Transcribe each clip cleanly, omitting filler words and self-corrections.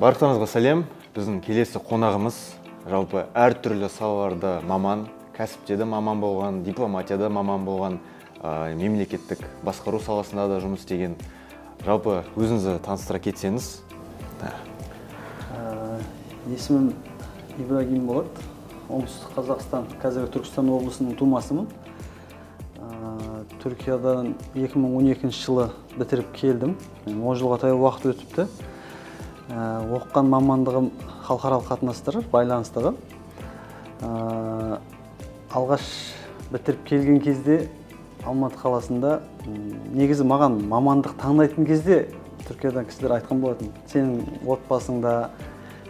Барлықтарыңызға сәлем. Біздің келесі қонағымыз жалпы әртүрлі салаларда маман, кәсіпте де маман болған, дипломатияда маман болған, мемлекеттік басқару саласында да жұмыс істеген. Жалпы өзіңізді таныстыра кетсеңіз. Есімім Ибрагим болады. Оңтүстік Қазақстан, қазіргі Түркістан облысының тумасымын. Түркиядан 2012 жылы бітіріп келдім. 10 жылға таяу уақыт өтіпті. Оқыған мамандығым халықаралық қатынастар, байланыстығы. Алғаш бітіріп келген кезде Алматы қаласында негізі маған мамандық таңдайтын кезде Түркиядан кісілер айтқан болатын. Сенің отбасыңда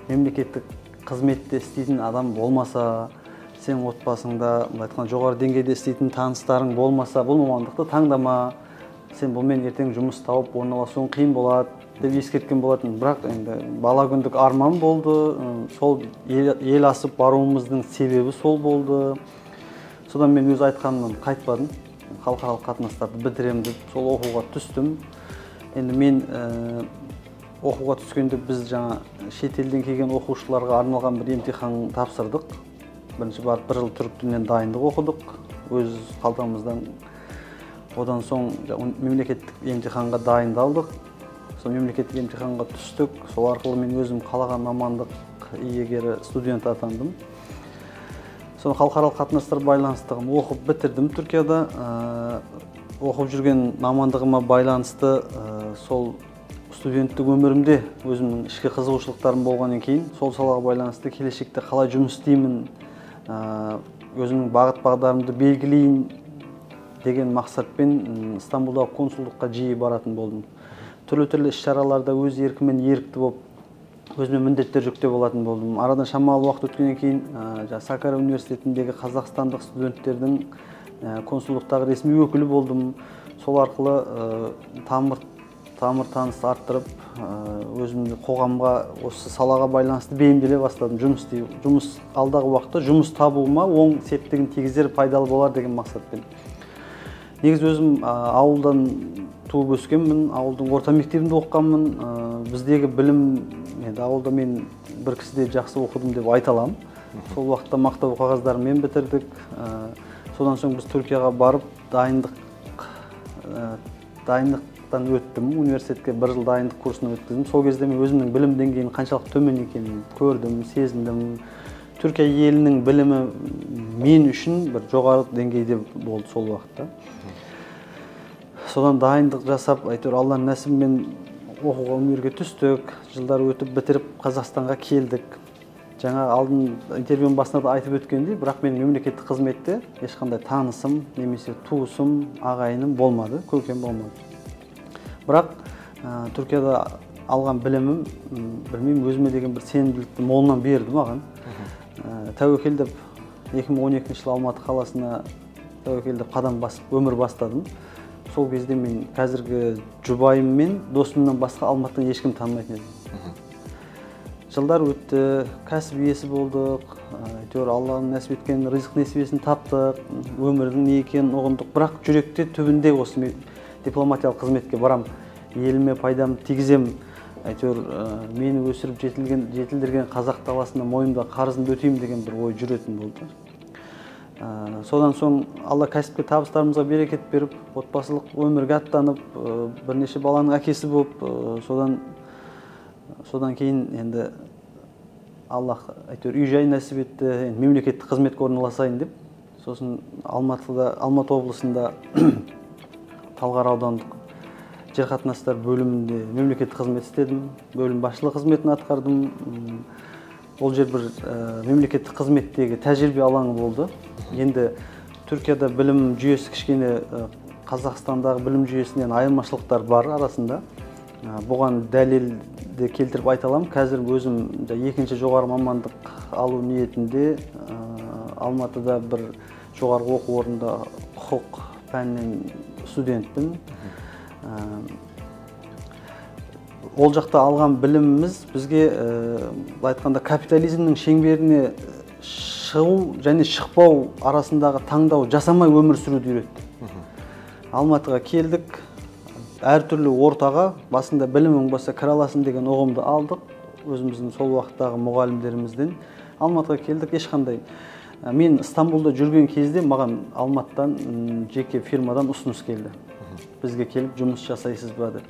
мемлекеттік қызметте істейтін адам болмаса, сен отбасыңда жоғары деңгейде істейтін таныстарың болмаса, бұл мамандықты таңдама. Сен бұлмен ертең жұмыс тауып орналасуың қиын болады деп ескерткен болатын. Бірақ енді бала күндік арман болды. Сол ел асып баруымыздың себебі сол болды. Содан мен өз айтқанымнан қайтпадым. Халықаралық қатынастарды бітіремін деп сол оқуға түстім. Енді мен оқуға түскенде біз жаңа шетелден келген оқушыларға арналған бір емтихан тапсырдық. Бірінші барып бір жыл түрік тілінен дайындық оқыдық өз қалтамыздан. Одан соң мемлекеттік емтиханға дайындалдық. Сол мемлекеттік емтиханға түстік. Сол арқылы мен өзім қалаған мамандық иегері студент атандым. Сол халықаралық қатынастар байланыстығын оқып бітірдім Түркияда. Оқып жүрген мамандығыма байланысты сол студенттік өмірімде өзімнің ішкі қызығушылықтарым болғаннан кейін сол салаға байланысты келешекте қалай жұмыс істеймін, өзімнің бағыт-бағдарымды белгілейін деген мақсатпен Стамбулдағы консулдыққа жиі баратын болдым. Түрлі іс-шараларда өз еркіммен ерікті болып, өзіме міндеттер жүктеп болатын болдым. Арадан шамалы уақыт өткеннен кейін Сакара университетіндегі қазақстандық студенттердің консулдықтағы ресми өкілі болдым. Сол арқылы тамыр-таныс арттырып, өзімді қоғамға осы салаға байланысты бейімделе бастадым. Жұмыс алдағы уақытта жұмыс табуыма оң септігін тигізер, пайдалы болар деген мақсатпен. Негіз өзім ауылдан туып өскенмін, ауылдың орта мектебінде оқығанмын. Біздегі білім, ауылда мен бір кісіде жақсы оқыдым деп айта аламын. Сол уақытта мақтау қағаздарымен бітірдік. Содан соң біз Түркияға барып дайындықтан өттім. Университетке бір жыл дайындық курсына өткіздім. Сол кезде мен өзімнің білім деңгейінің қаншалық төмен екенін көрдім, сезіндім. Түркия елінің білімі мен үшін бір жоғары деңгейде болды сол уақытта. Содан дайындық жасап, Алланың нәсібімен оқуға универге түстік. Жылдар өтіп бітіріп Қазақстанға келдік. Жаңа алдын интервьюның басында да айтып өткендей, бірақ мен мемлекеттік қызметте ешқандай танысым, немесе туысым, ағайыным болмады, көкем болмады. Бірақ Түркияда алған білімім, білмеймін, өзіме деген бір сенімділікті молынан берді маған. Тәуекел деп 2012 жылы Алматы қаласына тәуекел деп қадам басып өмір бастадым. Сол кезде мен қазіргі жұбайым мен досымнан басқа Алматыдан ешкім танымайтын едім. Жылдар өтті, кәсіп иесі болдық, Алланың нәсіп еткен ризық несібесін таптық, өмірдің не екенін ұғындық. Бірақ жүректе түбінде осы дипломатиялық қызметке барам, еліме пайдам тигізем, мені өсіріп жетілдірген қазақ даласына мойнымда қарызымды өтеймін деген бір ой жүретін болды. Содан соң Алла кәсіпке табыстарымызға берекет беріп, отбасылық өмірге аттанып, бірнеше баланың әкесі болып, содан кейін енді Аллах үй жай нәсіп етті, мемлекеттік қызметке орналасайын деп. Сосын Алматы облысында Талғар аудандық жер қатынастар бөлімінде мемлекеттік қызмет істедім. Бөлім басшылық қызметін атқардым. Ол жер бір мемлекеттік қызметтегі тәжірибе алаңы болды. Енді Түркияда білім жүйесі кішкене Қазақстандағы білім жүйесінен айырмашылықтар бар арасында. Бұған дәлелді келтіріп айта аламын. Қазір өзім екінші жоғары мамандық алу ниетінде Алматыда бір жоғарғы оқу орнында құқық пәнінен студентпін. Ол жақта алған біліміміз бізге айтқанда капитализмнің шеңберіне шығу және шықпау арасындағы таңдау жасамай өмір сүруді үйретті. Алматыға келдік, әртүрлі ортаға басында білімің болса кіре аласың деген ұғымды алдық. өзіміздің сол уақыттағы мұғалімдерімізден. Алматыға келдік, ешқандай. Мен Стамбулда жүрген кезде маған Алматыдан жеке фирмадан ұсыныс келді. Бізге келіп жұмыс жасайсыз ба деп.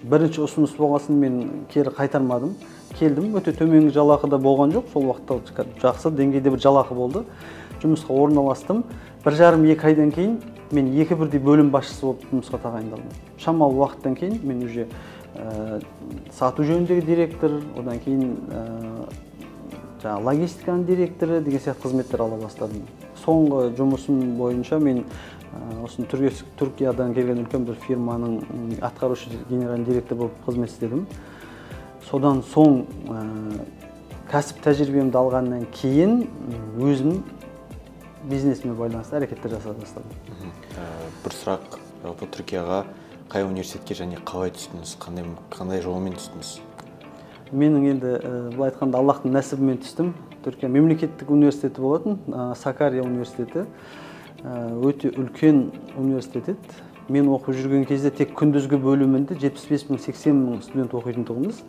Бірінші ұсыныс болғасын мен кері қайтармадым. Келдім, өте төменгі жалақы да болған жоқ. Сол уақытта жақсы деңгейде бір жалақы болды. Жұмысқа орналастым. 1,5-2 айдан кейін мен 2 бірдей бөлім басшысы болып жұмысқа тағайындалдым. Шамалы уақыттан кейін мен уже сату жөніндегі директор, одан кейін логистиканың директоры деген сияқты қызметтер ала бастадым. Соңғы жұмысым бойынша мен осы Түркиядан келген үлкен бір фирманың атқарушы генеральный директор болып қызмет істедім. Содан соң кәсіп тәжірибемді алғаннан кейін өзім бизнесіме байланысты әрекеттер жасай бастадым. Бір сұрақ, жалпы Түркияға қай университетке және қалай түстіңіз, қандай жолмен түстіңіз? Менің енді былай айтқанда Аллахтың нәсібімен түстім. Түркия мемлекеттік университеті болатын, Сакария университеті. Өте үлкен университет еді. Мен оқып жүрген кезде тек күндізгі бөлімінде 75-80 мың студент оқитын тұғымыз.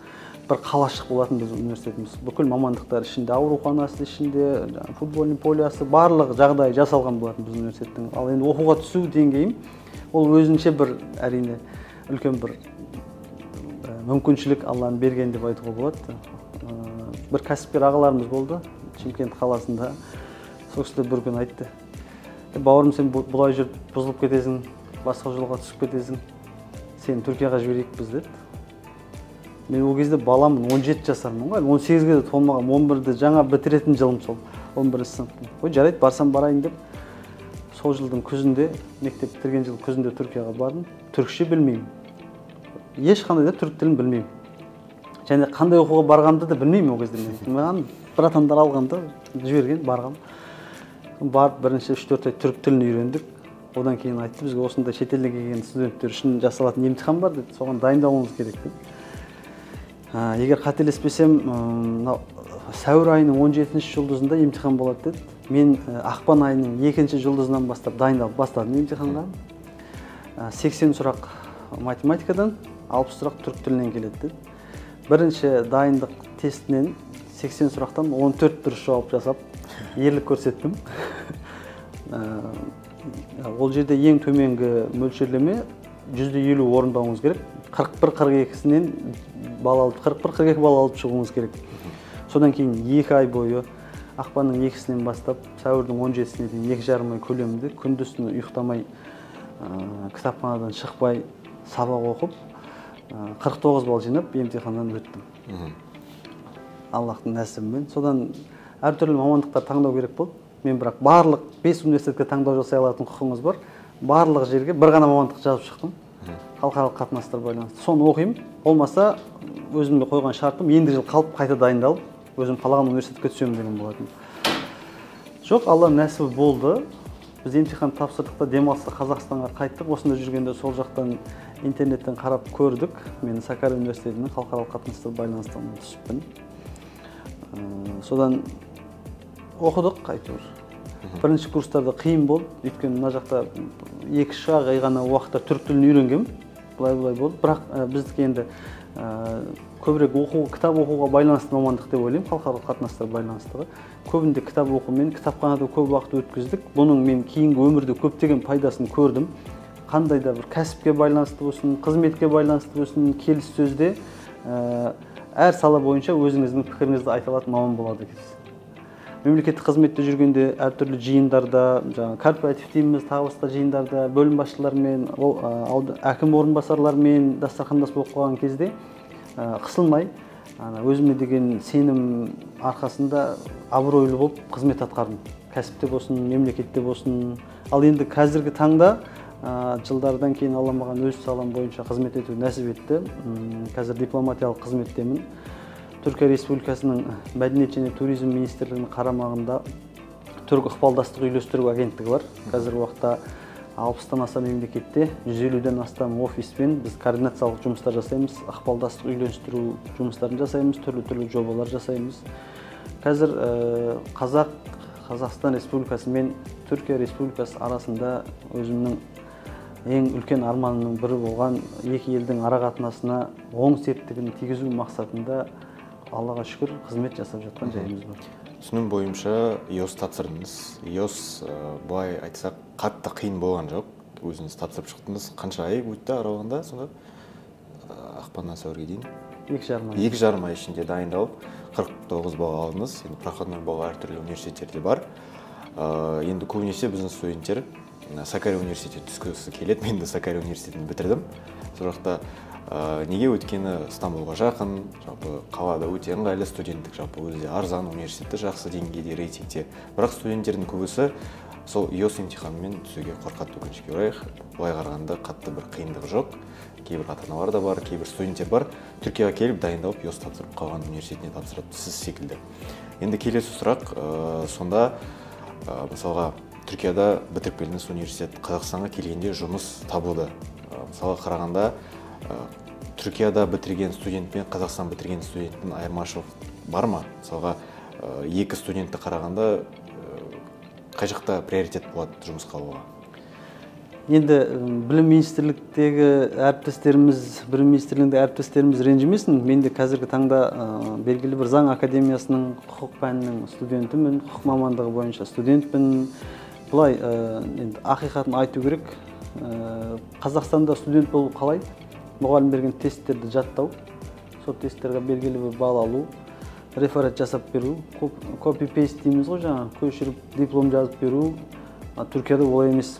Бір қалашық болатын біз университетіміз. Бүкіл мамандықтар ішінде, ауруханасы ішінде, футбольный полясы, барлық жағдай жасалған болатын біз университеттің. Ал енді оқуға түсу деңгейім, ол өзінше бір әрине үлкен бір мүмкіншілік Алланың берген деп айтуға болады. Бір кәсіпкер ағаларымыз болды, Шымкент қаласында. Сол кісілер бір күн айтты: бауырым, сен бұлай жүріп бұзылып кетесің, басқа жолға түсіп кетесің, сені Түркияға жіберейік біз деді. Мен ол кезде баламын, 17 жасармын ғой, 18-ге де толмаған, 11-ді жаңа бітіретін жылым сол, 11-ші сыныптың. Ой, жарайды, барсам барайын деп, сол жылдың күзінде, мектеп бітірген жыл күзінде Түркияға бардым. Түркше білмеймін. Ешқандай да түрік тілін білмеймін. Және қандай оқуға барғанды да білмеймін ол кезде мен. Маған братандар алғанда жіберген, барғам. Барып бірінші 3-4 ай түрік тілін үйрендік. Одан кейін айтты, бізге осындай шетелден келген студенттер үшін жасалатын емтихан бар деді, соған дайындалуыңыз керек деді. Егер қателеспесем, сәуір айының 17-ші жұлдызында емтихан болады деді. Мен ақпан айының 2-ші жұлдызынан бастап дайындалып бастадым емтиханға. 80 сұрақ математикадан, 60 сұрақ түрік тілінен келеді деді. Бірінші дайындық тестінен 80 сұрақтан 14 дұрыс жауап жасап, ерлік көрсеттім. Ол жерде ең төменгі мөлшерлеме 150 орындауыңыз керек. 41-42-сінен 41-42 балл алып шығуыңыз керек. Содан кейін 2 ай бойы ақпанның 2-сінен бастап сәуірдің 17-сіне дейін 2,5 ай көлемінде күндіз-түні ұйықтамай, кітапханадан шықпай сабақ оқып 49 балл жинап емтиханнан өттім. Аллахтың нәсібімен. Содан әртүрлі мамандықтар таңдау керек болды. Мен бірақ барлық 5 университетке таңдау жасай алатын құқығыңыз бар. Барлық жерге бір ғана мамандық жазып шықтым. Халықаралық қатынастар байланысты. Соны оқимын. Болмаса өзімге қойған шартым ендігі жыл қалып қайта дайындалып, өзім қалаған университетке түсемін деген болатын. Жоқ, Алла нәсібі болды. Біз емтихан тапсырдық та демалыста Қазақстанға қайттық. Осында жүргенде сол жақтан интернеттен қарап көрдік. Мен Сакария университетінің халықаралық қатынастар байланыстығына түсіппін. Содан оқыдық қайтыр. Бірінші курстарда қиын болды. Өйткені мына жақта 2-3 ай ғана уақытта түрік тілін үйренгем. Бұлай болды. Бірақ біздікі енді көбірек кітап оқуға байланысты мамандық деп ойлаймын, халықаралық қатынастар байланыстығы. Көбінде кітап оқумен, кітапханада көп уақыт өткіздік. Бұның мен кейінгі өмірде көптеген пайдасын көрдім. Қандай да бір кәсіпке байланысты болсын, қызметке байланысты болсын, келіссөзде әр сала бойынша өзіңіздің пікіріңізді айта алатын маман болады екенсіз. Мемлекеттік қызметте жүргенде әртүрлі жиындарда, корпоратив дейміз, тағы басқа жиындарда бөлім басшыларымен, әкім орынбасарларымен дастархандас болып қалған кезде қысылмай, өзіме деген сенім арқасында абыройлы болып қызмет атқардым. Кәсіпте болсын, мемлекетте болсын. Ал енді қазіргі таңда жылдардан кейін Алла маған өз салам бойынша қызмет ету нәсіп етті. Қазір дипломатиялық қызметтемін. Түркия Республикасының мәдениет және туризм министрлігінің қарамағында түрік ықпалдастық үйлестіру агенттігі бар. Қазіргі уақытта 60-тан аса мемлекетте 150-ден астам офиспен біз координациялық жұмыстар жасаймыз, ықпалдастық үйлестіру жұмыстарын жасаймыз, түрлі жобалар жасаймыз. Қазір Қазақстан Республикасы мен Түркия Республикасы арасында өзімнің ең үлкен арманымның бірі болған екі елдің ара қатынасына оң септігін тигізу мақсатында Аллаға шүкір қызмет жасап жатқан жайымыз бар. Түсінім бойымша EOS тапсырдыңыз. EOS былай айтсақ қатты қиын болған жоқ. Өзіңіз тапсырып шықтыңыз. Қанша ай өтті аралығында сонда? Ақпаннан сәуірге дейін? 2,5 ай ішінде дайындалып 49 балл алдыңыз. Енді проходной балл әртүрлі университеттерде бар. Енді көбінесе біздің студенттер Сакария университетіне түскісі келеді. Мен де Сакария университетін бітірдім. Сол жақта неге өткені Стамбулға жақын, жалпы қалада өте ыңғайлы, студенттік жалпы өзі арзан, университеті жақсы деңгейде, рейтингте. Бірақ студенттердің көбісі сол EOS емтиханымен түсуге қорқады өкінішке орай. Былай қарағанда қатты бір қиындығы жоқ. Кейбір ата-аналар да бар, кейбір студенттер бар. Түркияға келіп дайындалып EOS тапсырып қалған университетіне тапсырады, сіз секілді. Енді келесі сұрақ, сонда мысалға Түркияда бітіріп келдіңіз университет, Қазақстанға келгенде жұмыс табылды. Мысалға қарағанда Түркияда бітірген студент пен Қазақстан бітірген студенттің айырмашылық бар ма? Мысалға екі студентті қарағанда қай жақта приоритет болады жұмысқа алуға? Енді білім министрліктегі әріптестеріміз ренжімесін. Мен де қазіргі таңда белгілі бір заң академиясының құқық пәнінің студентімін, құқық мамандығы бойынша студентпін. Бұлай енді ақиқатын айту керек. Қазақстанда студент болу қалай? Мұғалім берген тесттерді жаттау, сол тесттерге белгілі бір балл алу, реферат жасап беру, копи-пейст дейміз ғой, жаңа көшіріп диплом жазып беру. Түркияда олай емес.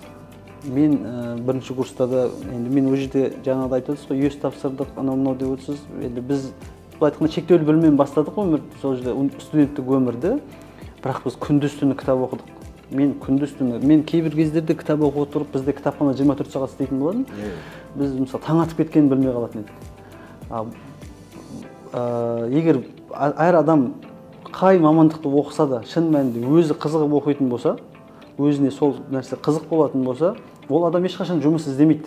Мен бірінші курстада, енді мен ол жерде жаңағыда айтып отырсыз ғой, EOS тапсырдық, анау-мынау деп отырсыз. Енді біз бұл айтқанда шектеулі біліммен бастадық өмір, сол жерде студенттік өмірді, бірақ біз күндіз-түні кітап оқыдық. Мен кейбір кездерде кітап оқып отырып, бізде кітапхана 24 сағат істейтін болатын. Біз мысалы таң атып кеткенін білмей қалатын едік. Егер әр адам қай мамандықты оқыса да, шын мәнінде өзі қызығып оқитын болса, өзіне сол нәрсе қызық болатын болса, ол адам ешқашан жұмыс іздемейді.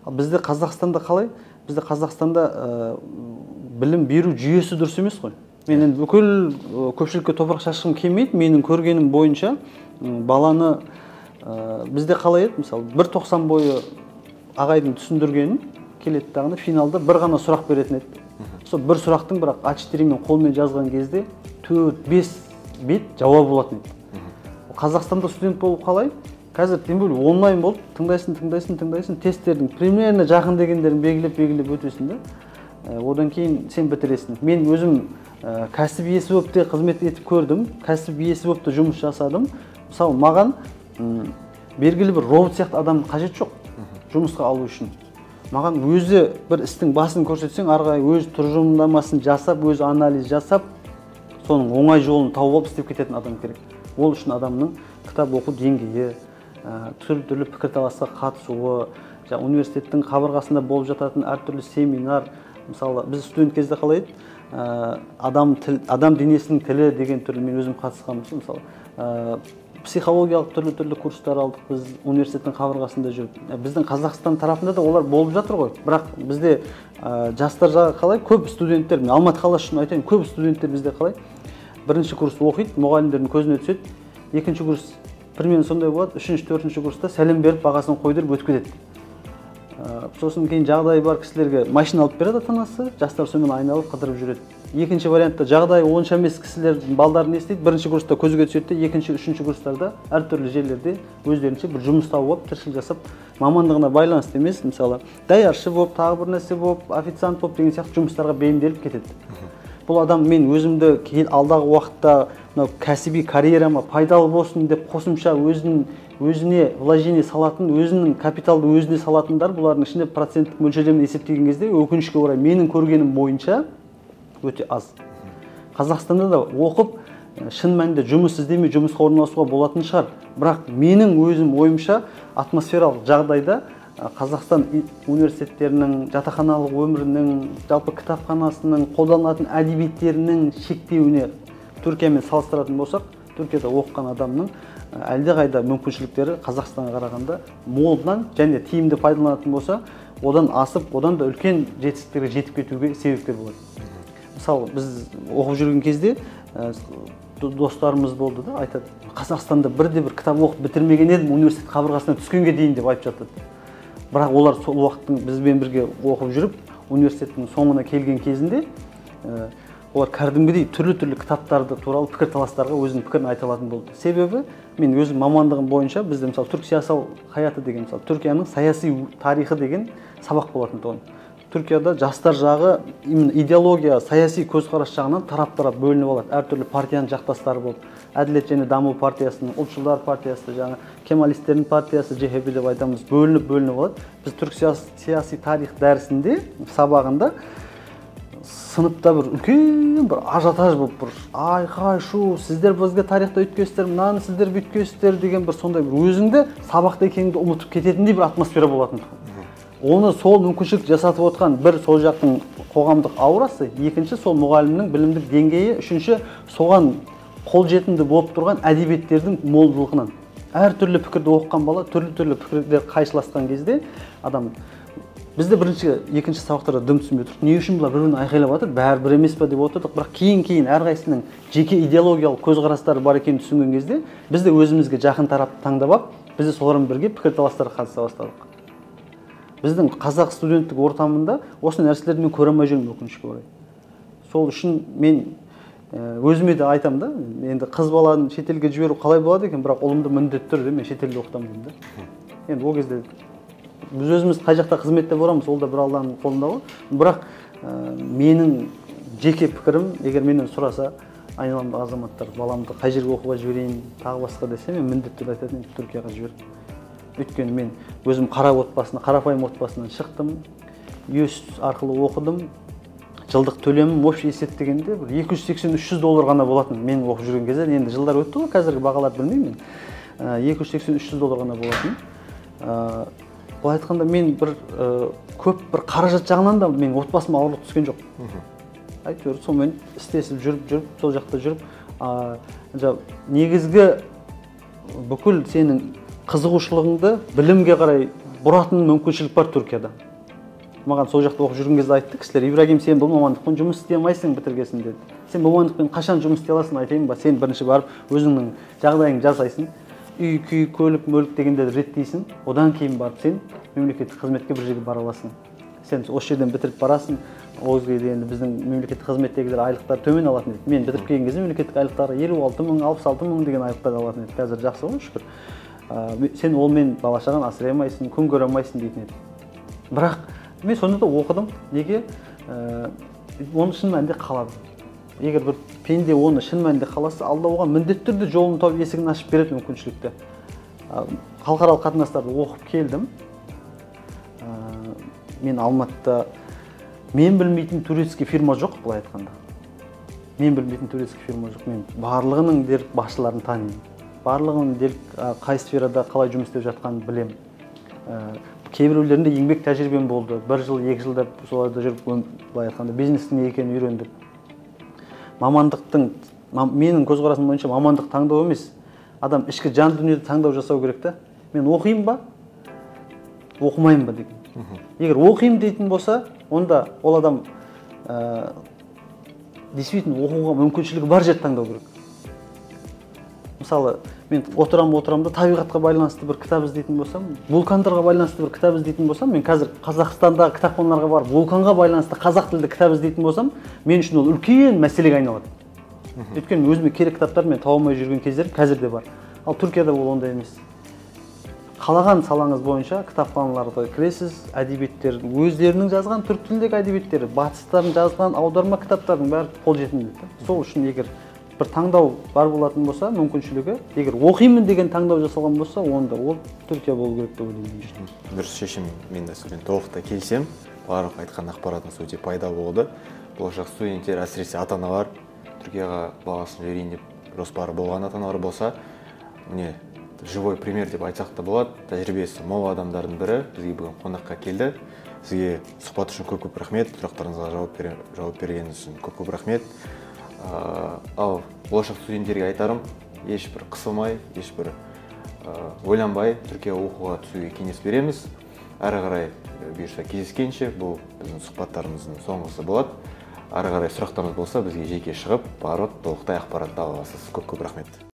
Бізде Қазақстанда қалай? Бізде Қазақстанда білім беру жүйесі дұрыс емес қой. Мен енді бүкіл көпшілікке топырақ шашқым келмейді. Менің көргенім бойынша баланы бізде қалай еді? Мысалы, 1.90 бойы ағайдың түсіндіргенін келеді дағыны финалда бір ғана сұрақ беретін еді. Сол бір сұрақтың бірақ А4 мен қолмен жазған кезде 4-5 бет жауап болатын еді. Қазақстанда студент болу қалай? Қазір тем более онлайн болып, тыңдайсың, тесттердің примерно жақын дегендерін белгілеп өтесің да. Одан кейін сен бітіресің. Мен өзім кәсіп иесі болып те қызмет етіп көрдім, кәсіп иесі болып та жұмыс жасадым. Мысалы, маған белгілі бір робот сияқты адам қажет жоқ жұмысқа алу үшін. Маған өзі бір істің басын көрсетсең, арғай өз тұжырымдамасын жасап, өз анализ жасап, соның оңай жолын тауып алып істеп кететін адам керек. Ол үшін адамның кітап оқу деңгейі, түрлі пікірталасқа қатысуы, университеттің қабырғасында болып жататын әртүрлі семинар, мысалы, біз студент кезде қалай еді? Адам денесінің тілі деген түрлі мен өзім қатысқанмын. Мысалы, психологиялық түрлі курстар алдық біз университеттің қабырғасында жүріп. Біздің Қазақстан тарапында да олар болып жатыр ғой. Бірақ бізде жастар жағы қалай? Көп студенттер, мен Алматы қаласы үшін айтайын, көп студенттер бізде қалай? Бірінші курс оқиды, мұғалімдердің көзіне түседі. Екінші курс примерно сондай болады. Үшінші, төртінші курста сәлем беріп, бағасын қойдырып өтіп кетеді. Сосын кейін жағдайы бар кісілерге машина алып береді ата-анасы, жастар сонымен айналып қыдырып жүреді. Екінші вариантта жағдайы онша емес кісілер балдарын естиді, бірінші курста көзге түседі, екінші, үшінші курстарда әртүрлі жерлерде өздерінше бір жұмыс тауып, тіршілік жасап, мамандығына байланысты емес, мысалы, даяршы болып, тағы бір нәрсе болып, официант болып деген сияқты жұмыстарға бейімделіп кетеді. Бұл адам мен өзімді алдағы уақытта кәсіби карьерама пайдалы болсын деп қосымша өзіне вложение салатын, өзінің капиталды өзіне салатындар, бұлардың ішінде проценттік мөлшерлемені есептеген кезде өкінішке орай менің көргенім бойынша өте аз. Қазақстанда да оқып, шын мәнінде жұмыс іздемей жұмысқа орналасуға болатын шығар. Бірақ менің өзім ойымша атмосфералық жағдайда Қазақстан университеттерінің, жатақханалық өмірінің, жалпы кітапханасының, қолданылатын әдебиеттерінің шектеуіне Түркиямен салыстыратын болсақ, Түркияда оқыған адамның әлдеқайда мүмкіншіліктері Қазақстанға қарағанда молынан және тиімді пайдаланатын болса, одан асып, одан да үлкен жетістіктерге жетіп кетуге себепкер болады. Мысалы, біз оқып жүрген кезде достарымыз болды да, айтады, Қазақстанда бірде-бір кітап оқып бітірмеген едім, университет қабырғасына түскенге дейін деп айтып жатады. Бірақ олар сол уақыттың бізбен бірге оқып жүріп, университеттің соңына келген кезінде олар кәдімгідей түрлі кітаптарды туралы пікірталастарға өзінің пікірін айта алатын болды. Себебі мен өзім мамандығым бойынша бізде мысалы түрк саясал хаяты деген, мысалы Түркияның саяси тарихы деген сабақ болатын тұғын. Түркияда жастар жағы именно идеология, саяси көзқарас жағынан тарап бөлініп алады. Әртүрлі партияның жақтастары болып, Әділет және даму партиясының, ұлтшылдар партиясы, жаңа кемалистердің партиясы, ЖХП деп айтамыз, бөлініп алады. Біз түрк саяси тарих дәрісінде, сабағында сыныпта бір үлкен бір ажиотаж болып бір айқай шу, сіздер бізге тарихта өйткенсіздер, мынаны сіздер бүйткенсіздер деген бір сондай бір өзіңді сабақта екеніңді ұмытып кететіндей бір атмосфера болатын. Оны сол мүмкіншілік жасатып отқан бір сол жақтың қоғамдық аурасы, екінші сол мұғалімнің білімдік деңгейі, үшінші соған қолжетімді болып тұрған әдебиеттердің молдылығынан. Әртүрлі пікірді оқыған бала, түрлі пікірлер қайшыласқан кезде адам бізде бірінші, екінші сабақтарда дым түсінбей тұрдық. Не үшін бұлар бір-бірін айқайлап жатыр? Бәрі бір емес па деп отырдық. Бірақ кейін әрқайсының жеке идеологиялық көзқарастары бар екенін түсінген кезде біз де өзімізге жақын тарапты таңдап алып, біз де солармен бірге пікірталастарға қатыса бастадық. Біздің қазақ студенттік ортамында осы нәрселерді мен көре алмай жүрмін, өкінішке орай. Сол үшін мен өзіме де айтамын да, енді қыз баланы шетелге жіберу қалай болады екен, бірақ ұлымды міндетті түрде мен шетелде оқытамын деймін да. Енді ол кезде біз өзіміз қай жақта қызметте боламыз, ол да бір Алланың қолында ғой. Бірақ менің жеке пікірім, егер менен сұраса, айналамдағы азаматтар баламды қай жерге оқуға жіберейін, тағы басқа десе, мен міндетті түрде айтатын едім, Түркияға жібер. Өйткені мен өзім қарапайым отбасынан шықтым, ЮЭС арқылы оқыдым. Жылдық төлемім общий есептегенде бір $280-300 ғана болатын. Мен оқып жүрген кезде, енді жылдар өтті ғой, қазіргі бағаларды білмеймін. $280-300 ғана болатын. Бұл айтқанда мен көп бір қаражат жағынан да мен отбасыма ауырлық түскен жоқ. Әйтеуір сонымен істесіп жүріп, сол жақта жүріп, негізгі бүкіл сенің қызығушылығыңды білімге қарай бұратын мүмкіншілік бар Түркияда. Маған сол жақта оқып жүрген кезде айтты кісілер, Ибрагим, сен бұл мамандықпен жұмыс істей алмайсың бітіргесін деді. Сен бұл мамандықпен қашан жұмыс істей аласың айтайын ба? Сен бірінші барып өзіңнің жағдайыңды жасайсың. Үй, күй, көлік, мөлік дегендерді реттейсің. Одан кейін барып сен мемлекеттік қызметке бір жерге бара аласың. Сен осы жерден бітіріп барасың. Ол кезде енді біздің мемлекеттік қызметтегілер айлықтар төмен алатын еді. Мен бітіріп келген кезде мемлекеттік айлықтары 56 мың, 66 мың деген айлықтар алатын еді. Қазір жақсы ғой, шүкір. Сен олмен бала шағаны асырай алмайсың, күн көре алмайсың дейтін еді. Бірақ мен сонда да оқыдым. Неге? Оны шын мәнінде қалады. Егер бір пенде оны шын мәнінде қаласа, Алла оған міндетті түрде жолын тауып есігін ашып береді мүмкіншілікті. Халықаралық қатынастарды оқып келдім. Мен Алматыда мен білмейтін турецкий фирма жоқ, былай айтқанда. Мен білмейтін турецкий фирма жоқ. Мен барлығының дерлік басшыларын танимын. Барлығының дерлік қай сферада қалай жұмыс істеп жатқанын білемін. Кейбіреулерінде еңбек тәжірибем болды. 1 жыл, 2 жылда соларда жүріп, былай айтқанда бизнестің не екенін үйрендім. Мамандықтың, менің көзқарасым бойынша мамандық таңдау емес. Адам ішкі жан дүниеде таңдау жасау керек та. Мен оқимын ба, оқымаймын ба деген. Егер оқимын дейтін болса, онда ол адам действительно оқуға мүмкіншілігі бар жерді таңдау керек. Мысалы, мен отырам да табиғатқа байланысты бір кітап іздейтін болсам, вулкандарға байланысты бір кітап іздейтін болсам, мен қазір Қазақстандағы кітапханаларға барып, вулканға байланысты қазақ тілді кітап іздейтін болсам, мен үшін ол үлкен мәселеге айналады. Өйткені өзіме керек кітаптарды мен таба алмай жүрген кездер қазір де бар. Ал Түркияда ол ондай емес. Қалаған салаңыз бойынша кітапханаларға кіресіз, әдебиеттер, өздерінің жазған түрк тіліндегі әдебиеттері, батыстардың жазған аударма кітаптардың бәрі қолжетімді. Сол үшін егер бір таңдау бар болатын болса, мүмкіншілігі, егер оқимын деген таңдау жасалған болса, онда ол Түркия болу керек деп ойлаймын. Дұрыс шешім, мен де сонымен толықтай келісемін. Барлық айтқан ақпаратыңыз өте пайда болды. Болашақ студенттер, әсіресе ата-аналар Түркияға баласын жіберейін деп жоспары болған ата-аналар болса, міне живой пример деп айтсақ та болады. Тәжірибесі мол адамдардың бірі бізге бүгін қонаққа келді. Сізге сұхбат үшін көп рахмет, сұрақтарыңызға жауап бергеніңіз үшін көп рахмет. Ал болашақ студенттерге айтарым, ешбір қысылмай, ешбір ойланбай Түркияға оқуға түсуге кеңес береміз. Әрі қарай бұйырса кездескенше, бұл біздің сұхбаттарымыздың соңғысы болады. Әрі қарай сұрақтарыңыз болса, бізге жеке шығып, барып толықтай ақпаратты ала аласыз. Көп рахмет.